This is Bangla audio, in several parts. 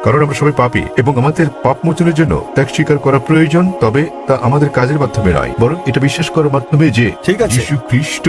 কারণ আমরা সবাই পাপী এবং আমাদের পাপ মোচনের জন্য ত্যাগ স্বীকার করা প্রয়োজন, তবে তা আমাদের কাজের মাধ্যমে নয়, বরং এটা বিশ্বাস করার মাধ্যমে যে ঠিক আছে। যীশু খ্রিস্ট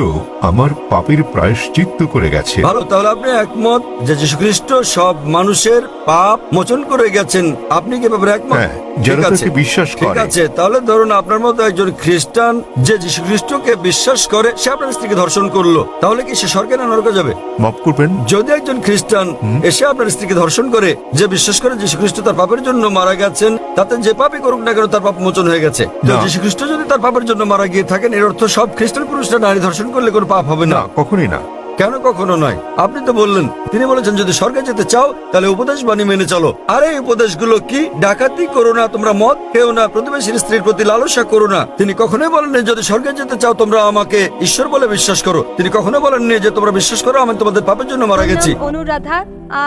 আমার পাপের প্রায়শ্চিত্ত করে গেছে। ভালো, তাহলে আপনি একমত যে যীশু খ্রিস্ট সব মানুষের পাপ মোচন করে গেছেন। আপনি কি ব্যাপারে একমত? হ্যাঁ, যারা ঠিক আছে, তাকে বিশ্বাস ঠিক করে। আছে। তাহলে ধরুন আপনার মতো একজন খ্রিস্টান যে যীশু খ্রিস্টকে বিশ্বাস করে, সে আপনার স্ত্রীকে ধর্ষণ করলো, তাহলে কি সে স্বর্গে না নরকে যাবে? মাফ করবেন। যদি একজন খ্রিস্টান এসে আপনার স্ত্রীকে ধর্ষণ করে, যে বিশ্বাস করে যীশু খ্রিস্ট তার পাপের জন্য মারা গেছেন, তাতে যে পাপই করুক না কেন তার পাপ মোচন হয়ে গেছে। তো না। যীশু খ্রিস্ট যদি তার পাপের জন্য মারা গিয়ে থাকেন, এর অর্থ সব খ্রিস্টান পুরুষরা নারী ধর্ষণ করলে কোনো পাপ হবে না? না, কখনোই না। কেন কখনো নয়? আপনি তো বললেন, তিনি বলেছেন যদি স্বর্গে যেতে চাও তাহলে উপদেশ বাণী মেনে চলো। আর এই উপদেশগুলো কি? ডাকাতি করো না, তোমরা মদ খেও না, প্রতিবেশীর স্ত্রীর প্রতি লালসা করো না। তিনি কখনোই বলেননি যদি স্বর্গে যেতে চাও তোমরা আমাকে ঈশ্বর বলে বিশ্বাস করো। তিনি কখনো বলেননি যে তোমরা বিশ্বাস করো আমি তোমাদের পাপের জন্য মারা গেছি। আমার নাম অনুরাধা,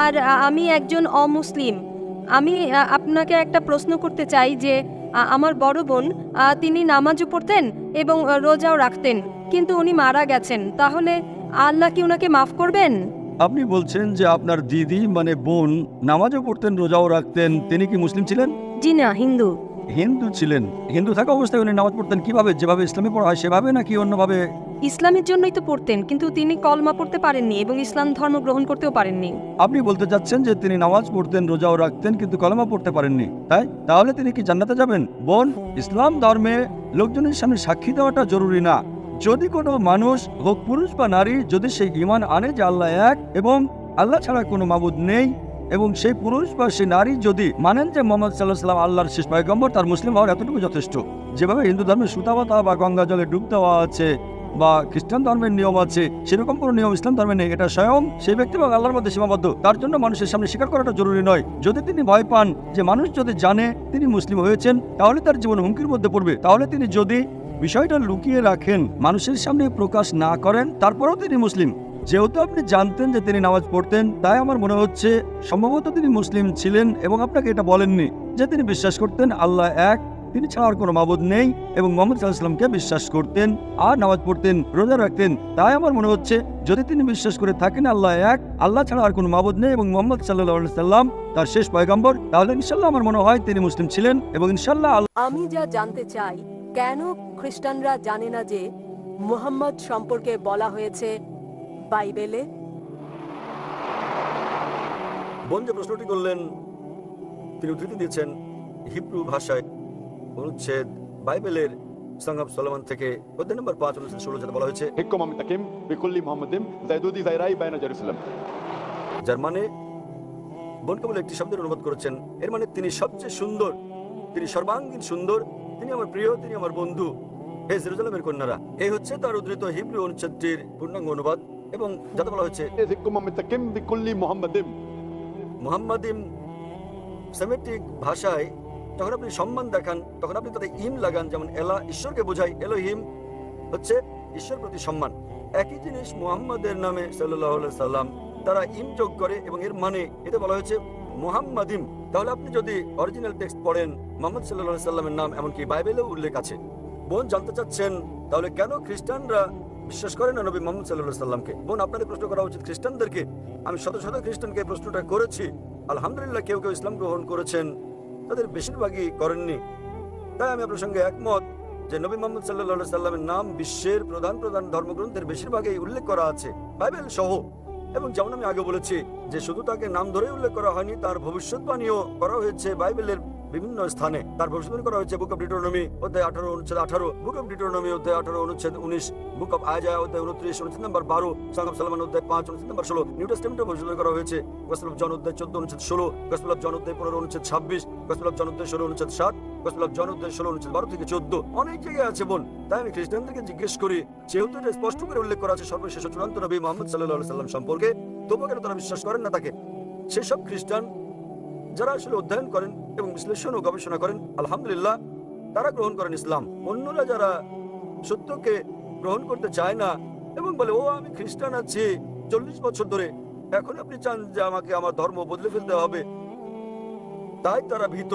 আর আমি একজন অমুসলিম। আমি আপনাকে একটা প্রশ্ন করতে চাই যে আমার বড় বোন, তিনি নামাজও পড়তেন এবং রোজাও রাখতেন, কিন্তু উনি মারা গেছেন। তাহলে আল্লাহ কি ওনাকে মাফ করবেন? আপনি বলছেন যে আপনার দিদি মানে বোন নামাজও পড়তেন, রোজাও রাখতেন, তিনি কি মুসলিম ছিলেন? জি না, হিন্দু। হিন্দু ছিলেন। হিন্দু থাকা অবস্থায় উনি নামাজ পড়তেন কিভাবে? যেভাবে ইসলামে পড়া হয় সেভাবে, নাকি অন্যভাবে? ইসলামের জন্যই তো পড়তেন, কিন্তু তিনি কলমা পড়তে পারেননি এবং ইসলাম ধর্ম গ্রহণ করতেও পারেননি। আপনি বলতে চাচ্ছেন যে তিনি নামাজ পড়তেন, রোজাও রাখতেন, কিন্তু কলেমা পড়তে পারেননি, তাই? তাহলে তিনি কি জান্নাতে যাবেন? বোন, ইসলাম ধর্মে লোকজনের সামনে সাক্ষী দেওয়াটা জরুরি না। যদি কোনো মানুষ হোক পুরুষ বা নারী, যদি সেই ঈমান আনে যে আল্লাহ এক এবং আল্লাহ ছাড়া কোনো মাবুদ নেই, এবং সেই পুরুষ বা সেই নারী যদি মানেন যে মোহাম্মদ সাল্লাহ সাল্লাম আল্লাহর শেষ পয়গম্বর, তার মুসলিম হওয়ার এতটুকু যথেষ্ট। যেভাবে হিন্দু ধর্মে সুতাবাতা বা গঙ্গা জলে ডুব দেওয়া আছে বা খ্রিস্টান ধর্মের নিয়ম আছে, সেরকম কোনো নিয়ম ইসলাম ধর্মে নেই। এটা স্বয়ং সেই ব্যক্তি এবং আল্লাহর মধ্যে সীমাবদ্ধ। তার জন্য মানুষের সামনে স্বীকার করাটা জরুরি নয়। যদি তিনি ভয় পান যে মানুষ যদি জানে তিনি মুসলিম হয়েছেন তাহলে তার জীবন হুমকির মধ্যে পড়বে, তাহলে তিনি যদি বিষয়টা লুকিয়ে রাখেন, মানুষের সামনে প্রকাশ না করেন, তারপরেও তিনি মুসলিম, যেহেতু আপনি জানতেন যে তিনি নামাজ পড়তেন, তাই আমার মনে হচ্ছে সম্ভবত তিনি মুসলিম ছিলেন এবং আপনাকে এটা বলেননি যে তিনি বিশ্বাস করতেন আল্লাহ এক, তিনি ছাড়া আর কোনো মাবুদ নেই, এবং মোহাম্মদ সাল্লাল্লাহু আলাইহি ওয়াসাল্লামকে বিশ্বাস করতেন আর নামাজ পড়তেন, রোজা রাখতেন। তাই আমার মনে হচ্ছে যদি তিনি বিশ্বাস করে থাকেন আল্লাহ এক, আল্লাহ ছাড়া আর কোনো মাবুদ নেই এবং মোহাম্মদ সাল্লাল্লাহু আলাইহি ওয়াসাল্লাম তার শেষ পয়গম্বর, তাহলে ইনশাআল্লাহ আমার মনে হয় তিনি মুসলিম ছিলেন এবং ইনশাআল্লাহ আমি যা জানতে চাই, কেন খ্রিস্টানরা জানে না যে মুহাম্মদ সম্পর্কে বলা হয়েছে বাইবেলে? বোন যে প্রশ্নটি করলেন তিনি উদ্ধৃতি দিয়েছেন হিব্রু ভাষায় অনুচ্ছেদ বাইবেলের সং অফ সলোমন থেকে অধ্যায় নম্বর 5 অনুচ্ছেদ 16 যেটা বলা হয়েছে হিকম তাকিম বিকুল্লি মুহাম্মাদিন যায়দুদি যায়রাই বাইনা জেরুসালেম, যার মানে বোন কেবল একটি শব্দের অনুবাদ করেছেন, এর মানে তিনি সবচেয়ে সুন্দর, তিনি সর্বাঙ্গীন সুন্দর, তিনি আমার প্রিয়, তিনি আমার বন্ধু, হে জেরুজালেমের কন্যারা। এই হচ্ছে তার উদ্ধৃত হিব্রু অনুচ্ছেদটির পূর্ণাঙ্গ অনুবাদ, এবং যাতে বলা হয়েছে হিকম তাকিম বিকুল্লি মুহাম্মাদিন। মুহাম্মাদিম সেমেটিক ভাষায় যখন আপনি সম্মান দেখান তখন আপনি তাতে ইম লাগান, যেমন এলা ঈশ্বরকে বোঝায়, এলোহিম হচ্ছে ঈশ্বর প্রতি সম্মান। একই জিনিস মুহাম্মাদের নামে সাল্লাল্লাহু আলাইহি সাল্লাম তারা ইম যোগ করে এবং এর মানে এতে বলা হয়েছে মুহাম্মাদিম। তাহলে আপনি যদি অরিজিনাল টেক্সট পড়েন মুহাম্মদ সাল্লাল্লাহু আলাইহি সাল্লামের নাম এমনকি বাইবেলেও উল্লেখ আছে। বোন জানতে চাচ্ছেন তাহলে কেন খ্রিস্টানরা বিশ্বাস করে না নবী মুহাম্মদ সাল্লাল্লাহু আলাইহি সাল্লামকে? বোন আপনাদের প্রশ্ন করা উচিত খ্রিস্টানদেরকে। আমি শত শত খ্রিস্টানকে এই প্রশ্নটা করেছি, আলহামদুলিল্লাহ কেউ কেউ ইসলাম গ্রহণ করেছেন, তাদের বেশিরভাগই করেননি। তাই আমি আপনার সঙ্গে একমত যে নবী মুহাম্মদ সাল্লাল্লাহু আলাইহি সাল্লামের নাম বিশ্বের প্রধান প্রধান ধর্মগ্রন্থের বেশিরভাগই উল্লেখ করা আছে, বাইবেল সহ। এবং যেমন আমি আগে বলেছি যে শুধু তাকে নাম ধরে উল্লেখ করা হয়নি, তার ভবিষ্যৎবাণীও করা হয়েছে বাইবেলের বিভিন্ন স্থানে। তার ভবিষ্যৎবাণী করা হয়েছে বুক অফ ডিউটেরোনমি অধ্যায় 18 অনুচ্ছেদ 18, বুক অফ ডিউটেরোনমি অধ্যায় 18 অনুচ্ছেদ 19, বুক অফ আইজায়া অধ্যায় 29 অনুচ্ছেদ নম্বর 12, সং অফ সলোমন অধ্যায় 5 অনুচ্ছেদ নম্বর 16, নিউ টেস্টামেন্টে ভবিষ্যৎবাণী করা হয়েছে গসপেল অফ জন অধ্যায় 14 অনুচ্ছেদ 16, গসপেল অফ জন অধ্যায় 15 অনুচ্ছেদ 26, গসপেল অফ জন অধ্যায় 16 অনুচ্ছেদ 7, গসপেল অফ জন অধ্যায় 16 অনুচ্ছেদ 12 থেকে 14, অনেক জায়গায় আছে বোন। তাই আমি খ্রিস্টানদেরকে জিজ্ঞেস করি, যেহেতু এটা স্পষ্ট করে উল্লেখ করা আছে সর্বশেষ চূড়ান্ত নবী মুহাম্মদ সাল্লাল্লাহু আলাইহি সাল্লাম সম্পর্কে, তবুও কেন তারা বিশ্বাস করেন না তাকে? সেসব খ্রিস্টান যারা আসলে অধ্যয়ন করেন এবং বিশ্লেষণ ও গবেষণা করেন, আলহামদুলিল্লাহ তারা গ্রহণ করেন ইসলাম। অন্যরা যারা সত্যকে গ্রহণ করতে চায় না এবং বলে ও আমি খ্রিস্টান আছি 40 বছর ধরে, এখন আপনি চান যে আমাকে আমার ধর্ম বদলে ফেলতে হবে, তাই তারা ভীত।